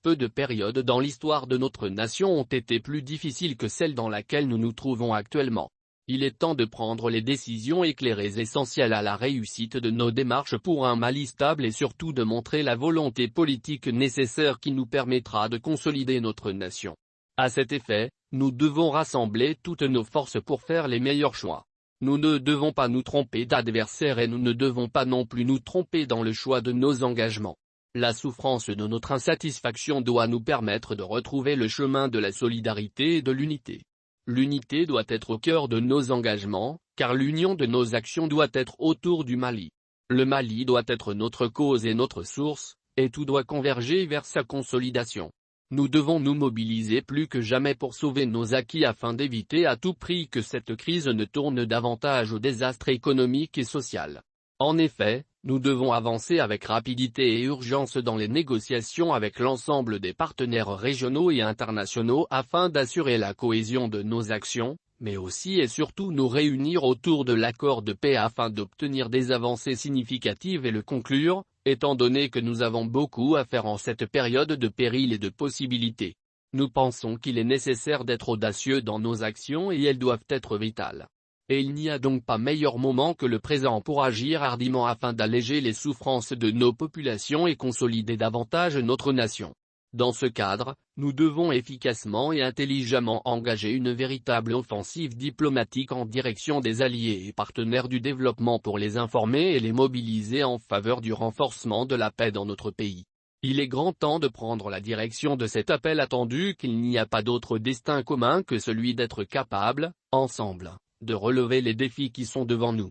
Peu de périodes dans l'histoire de notre nation ont été plus difficiles que celle dans laquelle nous nous trouvons actuellement. Il est temps de prendre les décisions éclairées essentielles à la réussite de nos démarches pour un Mali stable et surtout de montrer la volonté politique nécessaire qui nous permettra de consolider notre nation. À cet effet, nous devons rassembler toutes nos forces pour faire les meilleurs choix. Nous ne devons pas nous tromper d'adversaire et nous ne devons pas non plus nous tromper dans le choix de nos engagements. La souffrance de notre insatisfaction doit nous permettre de retrouver le chemin de la solidarité et de l'unité. L'unité doit être au cœur de nos engagements, car l'union de nos actions doit être autour du Mali. Le Mali doit être notre cause et notre source, et tout doit converger vers sa consolidation. Nous devons nous mobiliser plus que jamais pour sauver nos acquis afin d'éviter à tout prix que cette crise ne tourne davantage au désastre économique et social. En effet, nous devons avancer avec rapidité et urgence dans les négociations avec l'ensemble des partenaires régionaux et internationaux afin d'assurer la cohésion de nos actions, mais aussi et surtout nous réunir autour de l'accord de paix afin d'obtenir des avancées significatives et le conclure, étant donné que nous avons beaucoup à faire en cette période de péril et de possibilités. Nous pensons qu'il est nécessaire d'être audacieux dans nos actions et elles doivent être vitales. Et il n'y a donc pas meilleur moment que le présent pour agir hardiment afin d'alléger les souffrances de nos populations et consolider davantage notre nation. Dans ce cadre, nous devons efficacement et intelligemment engager une véritable offensive diplomatique en direction des alliés et partenaires du développement pour les informer et les mobiliser en faveur du renforcement de la paix dans notre pays. Il est grand temps de prendre la direction de cet appel attendu qu'il n'y a pas d'autre destin commun que celui d'être capable, ensemble, de relever les défis qui sont devant nous.